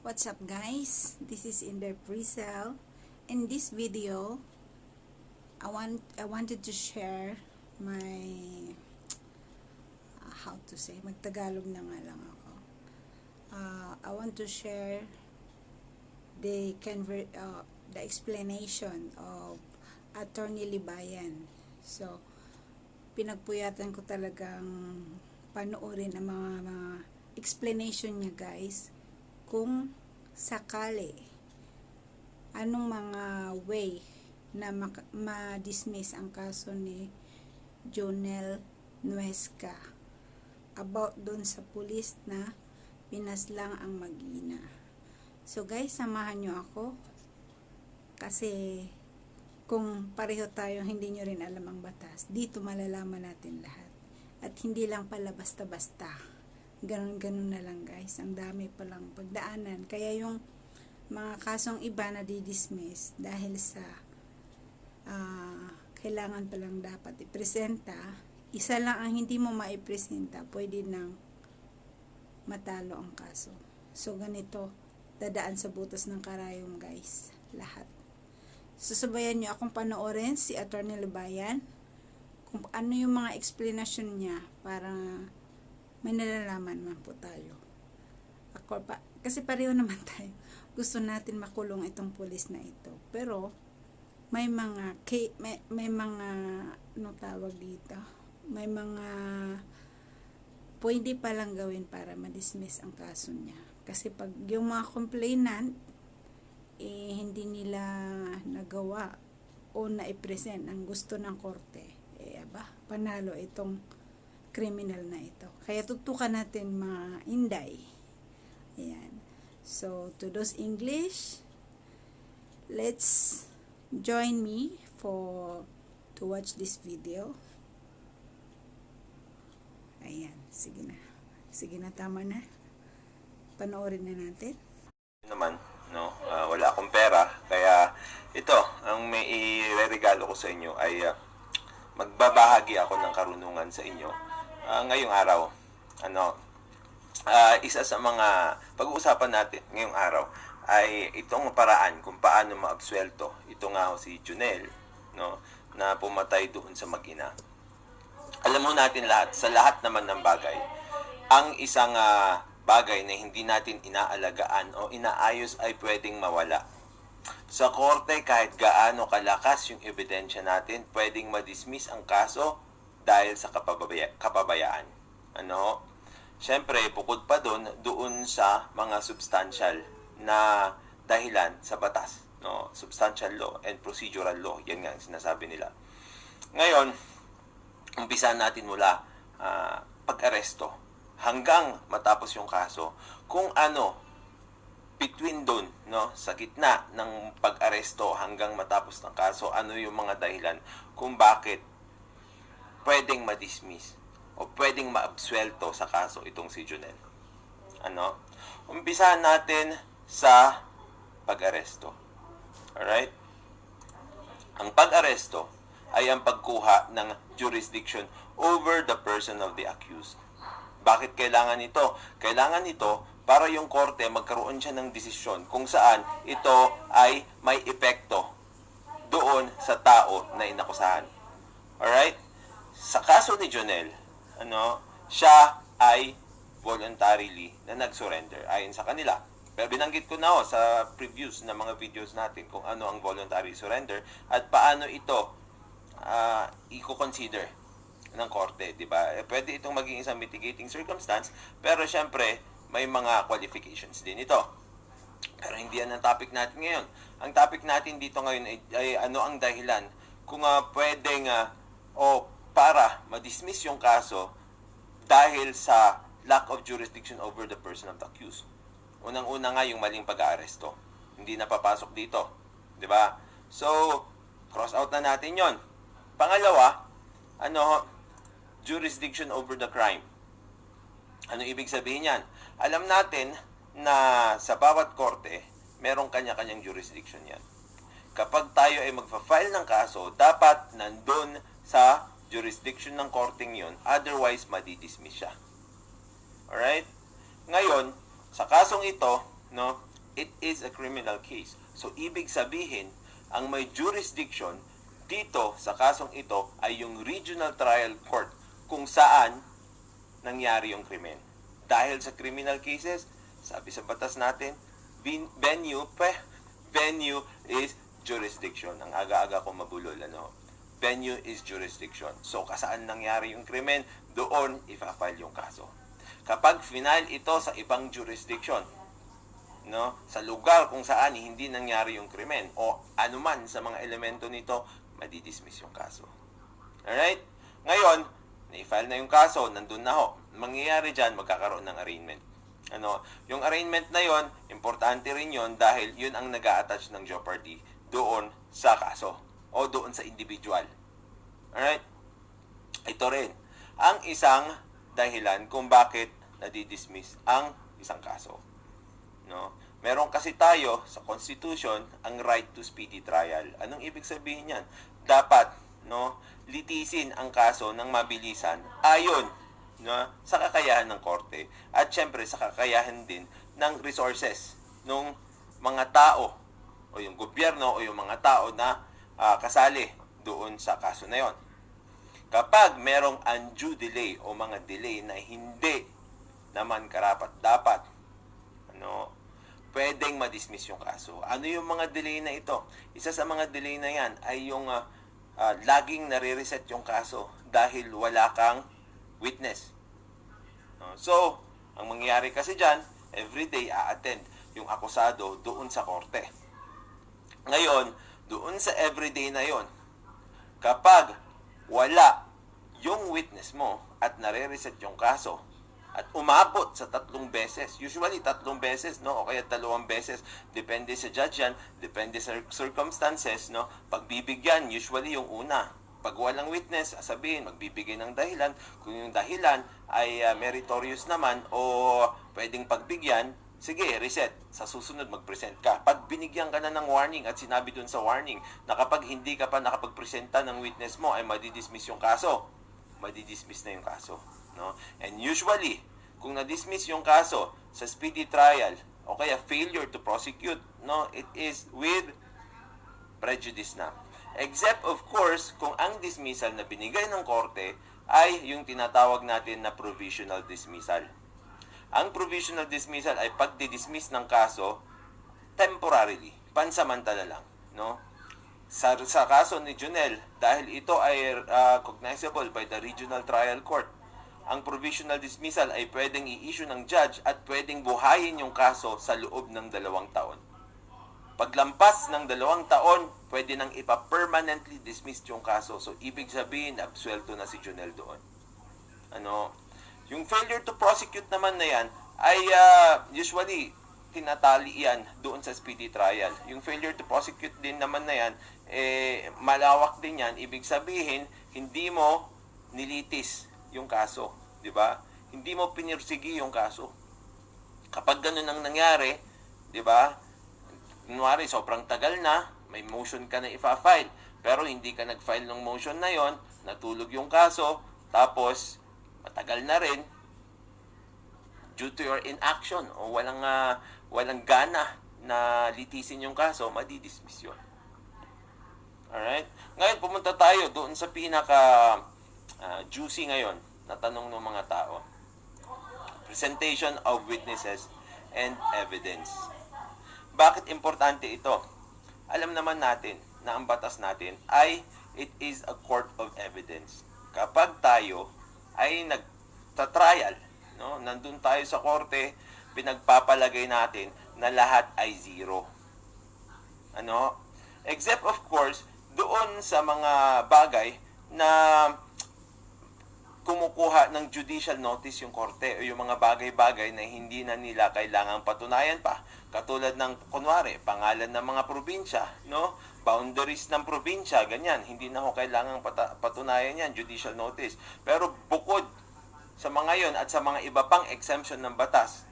What's up guys? This is Inder Prisel. In this video, I wanted to share my how to say, magtagalog na nga lang ako. I want to share the explanation of Attorney Libayan. So, pinagpuyatan ko talagang panoorin ang mga explanation niya guys, kung sakali anong mga way na ma-dismiss ang kaso ni Jonel Nuesca about dun sa pulis na pinaslang ang mag-ina. So guys, samahan nyo ako kasi kung pareho tayo hindi nyo rin alam ang batas, dito malalaman natin lahat. At hindi lang pala basta-basta. Ganun-ganun na lang guys. Ang dami palang pagdaanan. Kaya yung mga kasong iba na di-dismiss dahil sa kailangan palang dapat ipresenta, isa lang ang hindi mo maipresenta, pwede nang matalo ang kaso. So ganito, dadaan sa butas ng karayom guys. Lahat. Susubayan nyo akong panoorin si Attorney Libayan kung ano yung mga explanation niya para may nalalaman man po tayo. Kasi pareho naman tayo. Gusto natin makulong itong pulis na ito. Pero, may mga ano tawag dito? May mga pwede palang gawin para ma-dismiss ang kaso niya. Kasi pag yung mga complainant, hindi nila nagawa o na-present ang gusto ng korte, panalo itong criminal na ito. Kaya tutukan natin mga inday. Ayan. So, to those English, let's join me to watch this video. Ayan. Sige na. Sige na, tama na. Panoorin na natin. Naman, no? Wala akong pera. Kaya, ito, ang may i-regalo ko sa inyo ay magbabahagi ako ng karunungan sa inyo ngayong araw. Isa sa mga pag-uusapan natin ngayong araw ay itong paraan kung paano maabsuelto ito nga si Jonel, no, na pumatay doon sa mag-ina. Alam mo natin lahat, sa lahat naman ng bagay, ang isang bagay na hindi natin inaalagaan o inaayos ay pwedeng mawala. Sa korte, kahit gaano kalakas yung ebidensya natin, pwedeng ma-dismiss ang kaso dahil sa kapabayaan. Siyempre, bukod pa doon sa mga substantial na dahilan sa batas, no? Substantial law and procedural law, yan nga ang sinasabi nila. Ngayon, umpisa natin mula pag-aresto hanggang matapos yung kaso. Kung ano, between doon, no, sa gitna ng pag-aresto hanggang matapos ng kaso, ano yung mga dahilan kung bakit pwedeng ma-dismiss o pwedeng ma-absuelto sa kaso itong si Jonel. Umpisahan natin sa pag-aresto. Alright? Ang pag-aresto ay ang pagkuha ng jurisdiction over the person of the accused. Bakit kailangan ito? Kailangan ito para yung korte magkaroon siya ng desisyon kung saan ito ay may epekto doon sa tao na inakusahan. Alright? Sa kaso ni Jonel, siya ay voluntarily na nag-surrender ayon sa kanila. Pero binanggit ko na sa previous na mga videos natin kung ano ang voluntary surrender at paano ito i-consider ng korte, di ba? Pwede itong maging isang mitigating circumstance, pero syempre may mga qualifications din ito. Pero hindi yan ang topic natin ngayon. Ang topic natin dito ngayon ay ano ang dahilan kung pwedeng para ma-dismiss yung kaso dahil sa lack of jurisdiction over the person of the accused. Unang-una nga yung maling pag-aaresto. Hindi na papasok dito. Di ba? So, cross out na natin yon. Pangalawa, jurisdiction over the crime. Ano ibig sabihin yan? Alam natin na sa bawat korte, merong kanya-kanyang jurisdiction yan. Kapag tayo ay magfa-file ng kaso, dapat nandun sa jurisdiction ng korteng yun, otherwise madi-dismiss siya. Alright? Ngayon, sa kasong ito, no, it is a criminal case. So, ibig sabihin, ang may jurisdiction dito sa kasong ito ay yung Regional Trial Court kung saan nangyari yung krimen. Dahil sa criminal cases, sabi sa batas natin, venue is jurisdiction. Ang aga-aga ko mabulol, venue is jurisdiction. So, kasaan nangyari yung krimen, doon ipa-file yung kaso. Kapag final ito sa ibang jurisdiction, sa lugar kung saan hindi nangyari yung krimen o anuman sa mga elemento nito, madidismiss yung kaso. Alright? Ngayon, na-file na yung kaso, nandun na ho. Mangyayari dyan, magkakaroon ng arraignment. Yung arraignment na yon, importante rin yon dahil yun ang nag-a-attach ng jeopardy doon sa kaso o doon sa individual. Alright? Ito rin, ang isang dahilan kung bakit nadidismiss ang isang kaso. Meron kasi tayo sa Constitution ang right to speedy trial. Anong ibig sabihin niyan? Dapat litisin ang kaso ng mabilisan ayon sa kakayahan ng korte at syempre sa kakayahan din ng resources ng mga tao o yung gobyerno o yung mga tao na kasali doon sa kaso na yon. Kapag merong undue delay o mga delay na hindi naman karapat-dapat, pwedeng ma-dismiss yung kaso. Ano yung mga delay na ito? Isa sa mga delay na yan ay yung laging nare-reset yung kaso dahil wala kang witness. So, ang mangyayari kasi dyan, everyday a-attend yung akusado doon sa korte. Ngayon, doon sa everyday na yon, kapag wala yung witness mo at nare-reset yung kaso, at umabot sa 3 beses. Usually, 3 beses, o kaya 2 beses. Depende sa judge yan. Depende sa circumstances, Pagbibigyan, usually yung una. Pag walang witness, sabihin, magbibigay ng dahilan. Kung yung dahilan ay meritorious naman o pwedeng pagbigyan, sige, reset. Sa susunod, mag-present ka. Pag binigyan ka na ng warning at sinabi dun sa warning na kapag hindi ka pa nakapag-presenta ng witness mo, ay madidismiss yung kaso. Madidismiss na yung kaso. And usually, kung na-dismiss yung kaso sa speedy trial o kaya failure to prosecute, it is with prejudice na. Except of course, kung ang dismissal na binigay ng korte ay yung tinatawag natin na provisional dismissal. Ang provisional dismissal ay pagdi-dismiss ng kaso temporarily, pansamantala lang, Sa kaso ni Junel, dahil ito ay cognizable by the Regional Trial Court, ang provisional dismissal ay pwedeng i-issue ng judge at pwedeng buhayin yung kaso sa loob ng 2 taon. Paglampas ng 2 taon, pwede nang ipa-permanently dismiss yung kaso. So, ibig sabihin, absuelto na si Junel doon. Yung failure to prosecute naman na yan, ay usually, tinatali yan doon sa speedy trial. Yung failure to prosecute din naman na yan, malawak din yan. Ibig sabihin, hindi mo nilitis yung kaso, di ba? Hindi mo pinirsigi yung kaso. Kapag ganun ang nangyari, di ba? Kunwari, sobrang tagal na, may motion ka na ifa-file, pero hindi ka nag-file ng motion na yon, natulog yung kaso, tapos matagal na rin due to your inaction o walang gana na litisin yung kaso, madidismiss yun. Alright? Ngayon, pumunta tayo doon sa pinaka juicy ngayon na tanong ng mga tao. Presentation of witnesses and evidence. Bakit importante ito? Alam naman natin na ang batas natin ay it is a court of evidence. Kapag tayo ay nagta-trial, nandun tayo sa korte, pinagpapalagay natin na lahat ay zero. Except of course, doon sa mga bagay na kumukuha ng judicial notice yung korte o yung mga bagay-bagay na hindi na nila kailangang patunayan pa. Katulad ng, kunwari, pangalan ng mga probinsya, boundaries ng probinsya, ganyan. Hindi na ho kailangang patunayan yan, judicial notice. Pero bukod sa mga yon at sa mga iba pang exemption ng batas,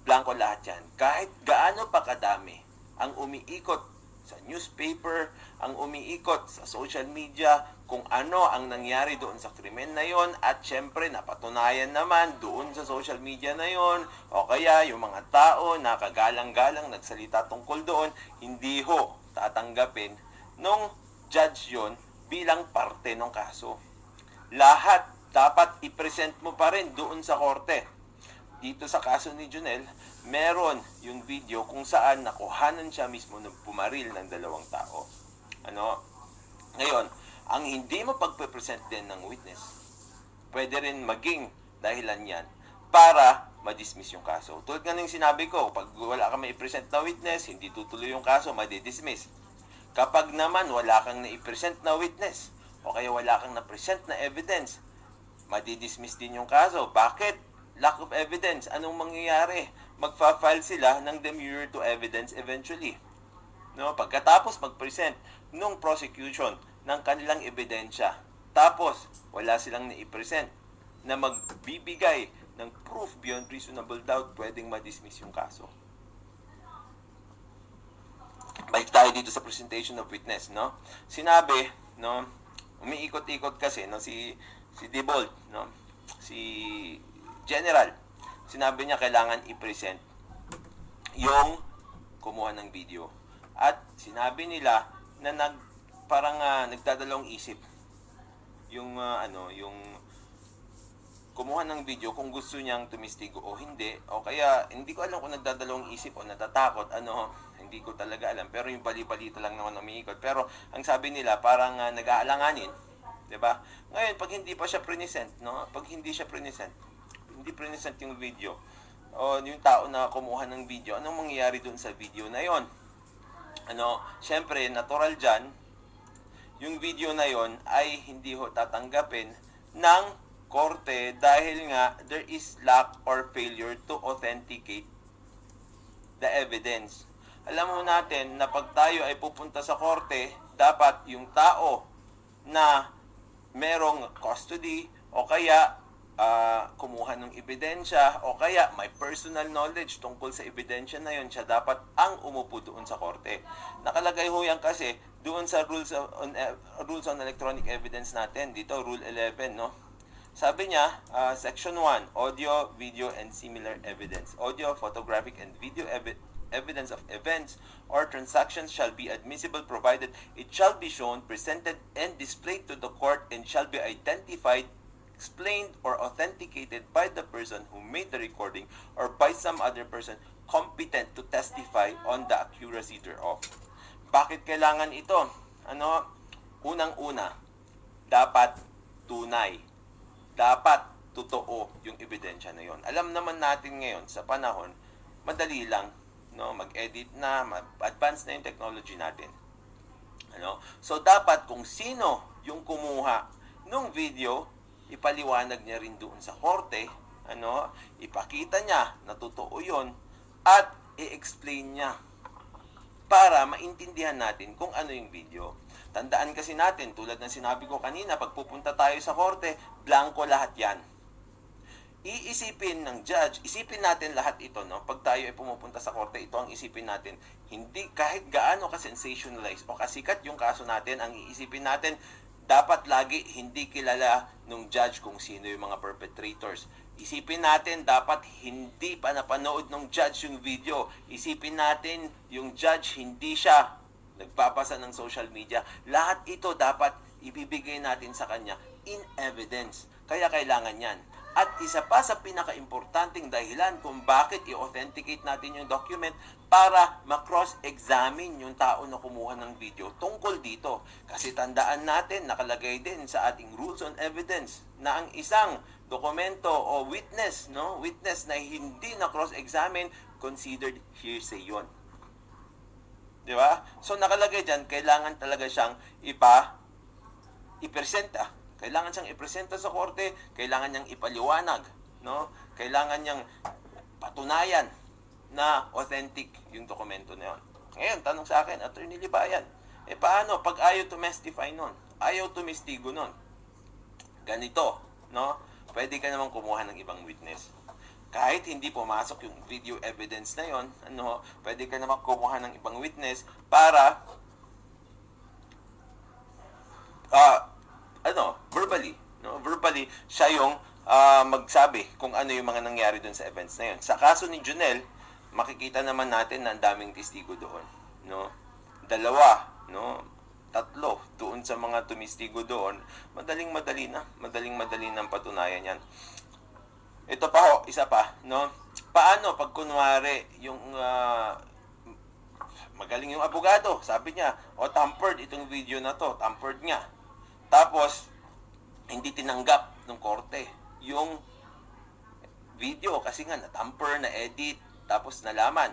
blanco lahat yan. Kahit gaano pa kadami ang umiikot sa newspaper, ang umiikot sa social media, kung ano ang nangyari doon sa krimen na yon, at syempre napatunayan naman doon sa social media na yon, o kaya yung mga tao na kagalang-galang nagsalita tungkol doon, hindi ho tatanggapin nung judge yon bilang parte ng kaso. Lahat dapat i-present mo pa rin doon sa korte. Dito sa kaso ni Junel, meron yung video kung saan nakuhanan siya mismo ng pumaril ng dalawang tao. Ngayon, ang hindi mo pagpe-present din ng witness, pwede rin maging dahilan yan para ma-dismiss yung kaso. Tulad nga ng sinabi ko, pag wala kang mai-present na witness, hindi tutuloy yung kaso, madi-dismiss. Kapag naman wala kang na-present na witness, o kaya wala kang na-present na evidence, madi-dismiss din yung kaso. Bakit? Lack of evidence. Anong mangyayari? Magfa-file sila ng demurrer to evidence eventually. Pagkatapos mag-present nung prosecution ng kanilang ebidensya, tapos wala silang na-present na magbibigay ng proof beyond reasonable doubt, pwedeng ma-dismiss yung kaso. Balik tayo dito sa presentation of witness, Sinabi, umiikot-ikot kasi, si Dibold, si General, sinabi niya kailangan i-present yung kumuha ng video. At sinabi nila na nagdadalawang isip yung yung kumuha ng video kung gusto niyang tumistigo o hindi, o kaya hindi ko alam kung nagdadalawang isip o natatakot, hindi ko talaga alam, pero yung bali-balita lang naman umiikot. Pero ang sabi nila parang nag-aalanganin, 'di ba? Ngayon pag hindi pa siya present, pag hindi siya present yung video o yung tao na kumuha ng video, anong mangyayari dun sa video na yon? Syempre natural dyan, yung video na yon ay hindi ho tatanggapin ng korte dahil nga there is lack or failure to authenticate the evidence. Alam mo natin na pag tayo ay pupunta sa korte, dapat yung tao na merong custody o kaya kumuha ng ebidensya o kaya may personal knowledge tungkol sa ebidensya na yun, siya dapat ang umupo doon sa korte. Nakalagay ho yan kasi doon sa rules on electronic evidence natin, dito Rule 11, Sabi niya, Section 1, audio, video, and similar evidence. Audio, photographic, and video evidence of events or transactions shall be admissible provided it shall be shown, presented, and displayed to the court and shall be identified, explained, or authenticated by the person who made the recording or by some other person competent to testify on the accuracy thereof. Bakit kailangan ito? Unang-una, dapat tunay. Dapat totoo yung ebidensya na yon. Alam naman natin ngayon sa panahon, madali lang, mag-edit na, advance na yung technology natin. So dapat kung sino yung kumuha nung video, ipaliwanag niya rin doon sa korte, ipakita niya na totoo yun, at i-explain niya para maintindihan natin kung ano yung video. Tandaan kasi natin, tulad ng sinabi ko kanina, pag pupunta tayo sa korte, blanco lahat yan. Iisipin ng judge, isipin natin lahat ito, Pag tayo ay pumupunta sa korte, ito ang isipin natin. Hindi kahit gaano ka-sensationalize o kasikat yung kaso natin, ang iisipin natin, dapat lagi hindi kilala ng judge kung sino yung mga perpetrators. Isipin natin, dapat hindi pa napanood ng judge yung video. Isipin natin, yung judge hindi siya nagpapasa ng social media. Lahat ito dapat ibibigay natin sa kanya in evidence. Kaya kailangan yan. At isa pa sa pinaka-importanting dahilan kung bakit i-authenticate natin yung document para ma-cross-examine yung tao na kumuha ng video tungkol dito. Kasi tandaan natin, nakalagay din sa ating rules on evidence na ang isang dokumento o witness, witness na hindi na cross-examine, considered hearsay yun. Di ba? So nakalagay dyan, kailangan talaga siyang ipresenta. Kailangan siyang ipresenta sa korte, kailangan niyang ipaliwanag, Kailangan niyang patunayan na authentic yung dokumento na yun. Ngayon, tanong sa akin, Attorney Libayan, paano pag ayaw tumestify nun? Ayaw tumistigo nun? Ganito, Pwede ka namang kumuha ng ibang witness. kahit hindi pumasok yung video evidence na yon, pwede ka naman kumuha ng ibang witness para verbally, verbally siya yung magsabi kung ano yung mga nangyari doon sa events na yun. Sa kaso ni Junel, makikita naman natin na ang daming testigo doon, no? 2, no? 3 doon sa mga tumistigo doon. Madaling-madali ng patunayan yan. Ito pa ho, isa pa, no? Paano pag kunwari yung magaling yung abogado, sabi niya, tampered itong video na to, tampered nga. Tapos hindi tinanggap ng korte yung video kasi nga na-tamper, na-edit, tapos nalaman.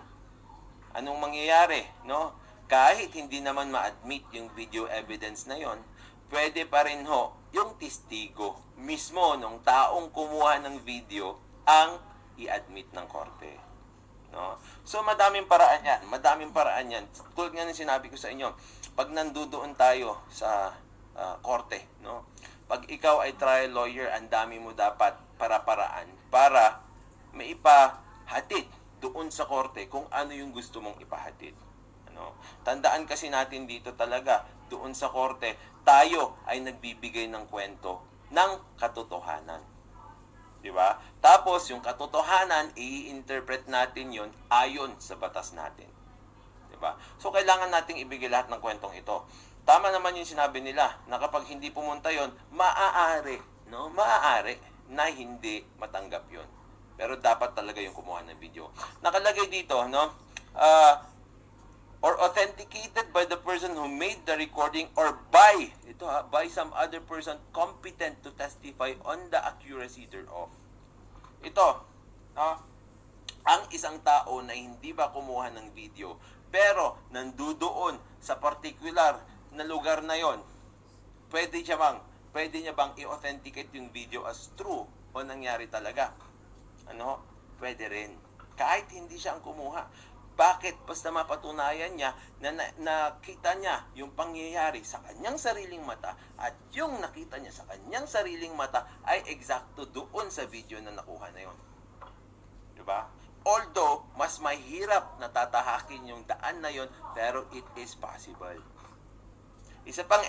Anong mangyayari, no? Kahit hindi naman ma-admit yung video evidence na yon, pwede pa rin ho yung testigo mismo nung taong kumuha ng video ang i-admit ng korte. No? So madaming paraan yan. Tulad nga ng sinabi ko sa inyo, pag nandudoon tayo sa korte, no? Pag ikaw ay trial lawyer, ang dami mo dapat para-paraan para maipahatid doon sa korte kung ano yung gusto mong ipahatid. Tandaan kasi natin dito talaga, doon sa korte, tayo ay nagbibigay ng kwento ng katotohanan. Di ba? Tapos, yung katotohanan, i-interpret natin yon ayon sa batas natin. Di ba? So, kailangan nating ibigay lahat ng kwentong ito. Tama naman yung sinabi nila na kapag hindi pumunta yon, maaari na hindi matanggap yon. Pero dapat talaga yung kumuha ng video. Nakalagay dito, no? Or authenticated by the person who made the recording or by some other person competent to testify on the accuracy thereof. Ito, ang isang tao na hindi ba kumuha ng video pero nandudoon sa particular na lugar na yon, pwede niya bang i-authenticate yung video as true o nangyari talaga? Pwede rin. Kahit hindi siya ang kumuha. Bakit? Basta mapatunayan niya na nakita niya yung pangyayari sa kanyang sariling mata at yung nakita niya sa kanyang sariling mata ay eksakto doon sa video na nakuha na yon. Diba? Although, mas mahirap na tatahakin yung daan na yon, pero it is possible. Isa pang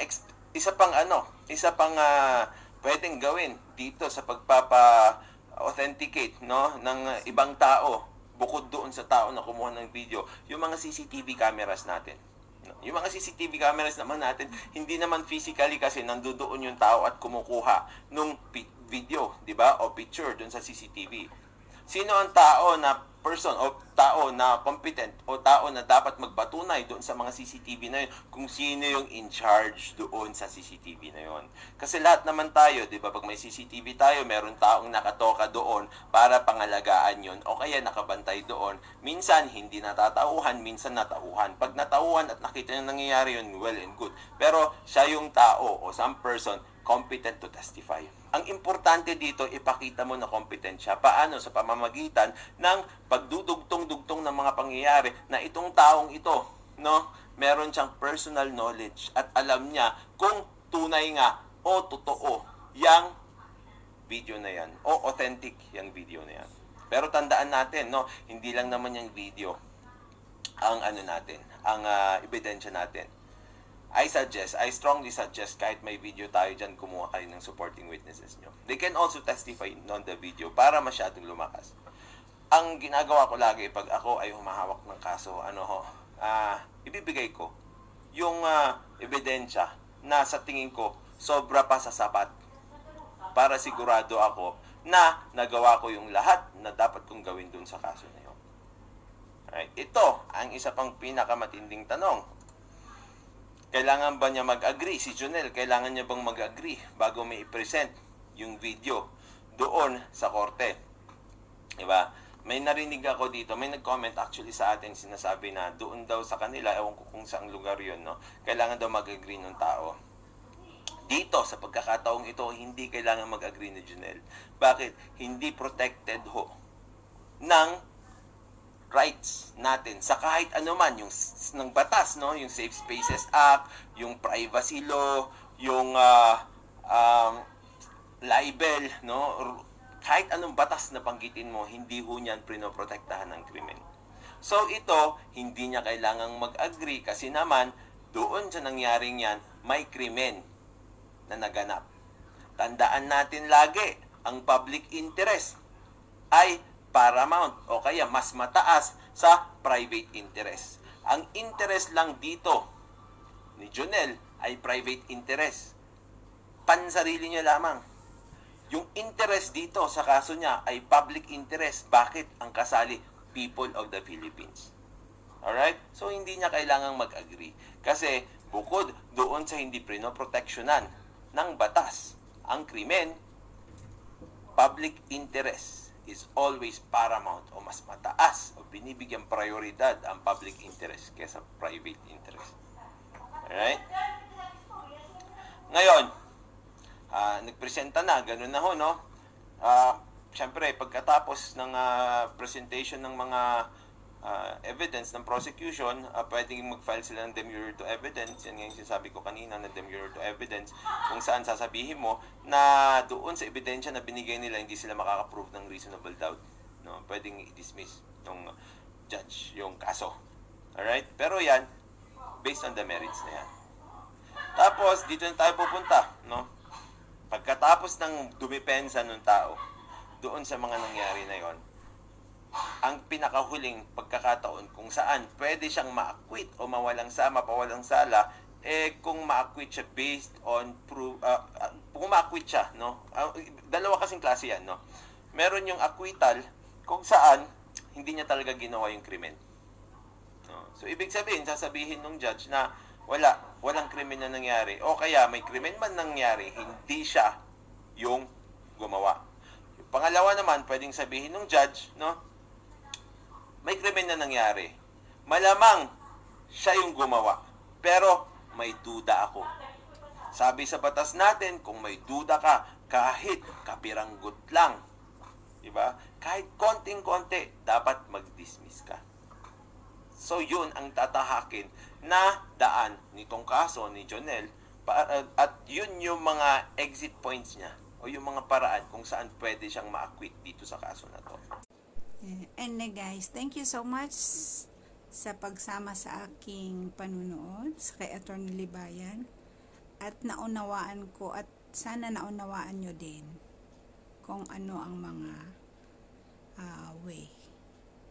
pwedeng gawin dito sa pagpapa-authenticate, no, ng ibang tao bukod doon sa tao na kumuha ng video, yung mga CCTV cameras natin. Yung mga CCTV cameras naman natin, hindi naman physically kasi nandoon yung tao at kumukuha nung video, di ba? O picture doon sa CCTV. Sino ang tao na person o tao na competent o tao na dapat magpatunay doon sa mga CCTV na yun kung sino yung in charge doon sa CCTV na yun. Kasi lahat naman tayo, di ba, pag may CCTV tayo, meron taong nakatoka doon para pangalagaan yun o kaya nakabantay doon. Minsan hindi natatauhan, minsan natauhan. Pag natauhan at nakita yung nangyayari yun, well and good. Pero siya yung tao o some person competent to testify. Ang importante dito, ipakita mo na competent siya. Paano? Sa pamamagitan ng pagdudugtong-dugtong ng mga pangyayari na itong taong ito, no, meron siyang personal knowledge at alam niya kung tunay nga o totoo yang video na yan o authentic yang video na yan. Pero tandaan natin, no, hindi lang naman yung video ang ang ebidensya natin. I strongly suggest kahit may video tayo dyan, kumuha kayo ng supporting witnesses nyo. They can also testify on the video para masyadong lumakas. Ang ginagawa ko lagi pag ako ay humahawak ng kaso, ibibigay ko yung ebidensya na sa tingin ko sobra pa sa sapat para sigurado ako na nagawa ko yung lahat na dapat kong gawin dun sa kaso na yun. Alright, ito ang isa pang pinakamatinding tanong. Kailangan ba niya mag-agree? Si Junel, kailangan niya bang mag-agree bago may i-present yung video doon sa korte? Diba? May narinig ako dito, may nag-comment actually sa atin, sinasabi na doon daw sa kanila, ewan ko kung saang lugar yun, no? Kailangan daw mag-agree ng tao. Dito, sa pagkakataong ito, hindi kailangan mag-agree ni Junel. Bakit? Hindi protected ho ng rights natin sa kahit anuman yung ng batas, no, yung Safe Spaces Act, yung privacy law, yung libel, no, kahit anong batas na banggitin mo, hindi ho niyan pinoprotektahan ng krimen. So ito, hindi niya kailangang mag-agree kasi naman doon sa nangyaring yan, may krimen na naganap. Tandaan natin lagi, ang public interest ay paramount o kaya mas mataas sa private interest. Ang interest lang dito ni Jonel ay private interest. Pansarili niya lamang. Yung interest dito sa kaso niya ay public interest. Bakit ang kasali? People of the Philippines. Alright? So, hindi niya kailangang mag-agree. Kasi, bukod doon sa hindi prinoproteksyonan ng batas ang krimen, public interest is always paramount o mas mataas o binibigyan prioridad ang public interest kaysa private interest. Alright? Ngayon, nagpresenta na, ganun na ho, no? Siyempre, pagkatapos ng presentation ng mga evidence ng prosecution, pwedeng mag-file sila ng demurrer to evidence. Yan yung sinasabi ko kanina na demurrer to evidence, kung saan sasabihin mo na doon sa ebidensya na binigay nila, hindi sila makaka-prove ng reasonable doubt. No? Pwedeng i-dismiss ng judge yung kaso. Alright? Pero yan, based on the merits na yan. Tapos, dito na tayo pupunta, no? Pagkatapos ng dumipensa ng tao, doon sa mga nangyari na yon, ang pinakahuling pagkakataon kung saan pwede siyang ma-acquit o mapawalang sala, kung ma-acquit siya based on kung ma-acquit siya, no? Dalawa kasing klase yan, no? Meron yung acquittal kung saan hindi niya talaga ginawa yung krimen. No? So, ibig sabihin, sasabihin ng judge na walang krimen na nangyari. O kaya may krimen man nangyari, hindi siya yung gumawa. Yung pangalawa naman, pwedeng sabihin ng judge, no? May krimen na nangyari. Malamang siya yung gumawa. Pero may duda ako. Sabi sa batas natin, kung may duda ka, kahit kapiranggot lang, diba? Kahit konting-konti, dapat mag-dismiss ka. So, yun ang tatahakin na daan nitong kaso ni Jonel at yun yung mga exit points niya o yung mga paraan kung saan pwede siyang ma-acquit dito sa kaso na to. And guys, thank you so much sa pagsama sa aking panunood kay Attorney Libayan at naunawaan ko at sana naunawaan nyo din kung ano ang mga way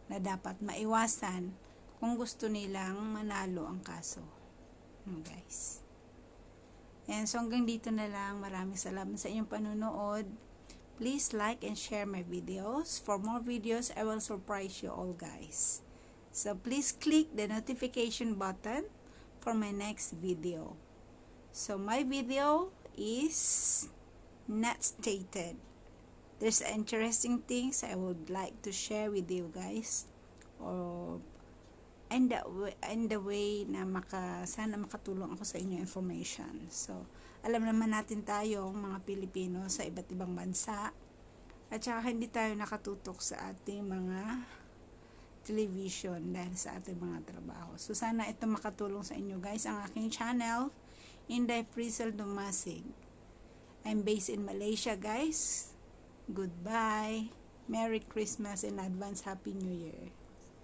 na dapat maiwasan kung gusto nilang manalo ang kaso. No, guys. And so hanggang dito na lang. Maraming salamat sa inyong panunood. Please like and share my videos. For more videos, I will surprise you all, guys. So please click the notification button for my next video. So my video is not stated. There's interesting things I would like to share with you guys. And the way na sana makatulong ako sa inyo information. So, alam naman natin tayong mga Pilipino sa iba't ibang bansa at saka hindi tayo nakatutok sa ating mga television dahil sa ating mga trabaho. So, sana ito makatulong sa inyo guys. Ang aking channel, Inday Priscel Dumasig. I'm based in Malaysia guys. Goodbye. Merry Christmas and advance Happy New Year.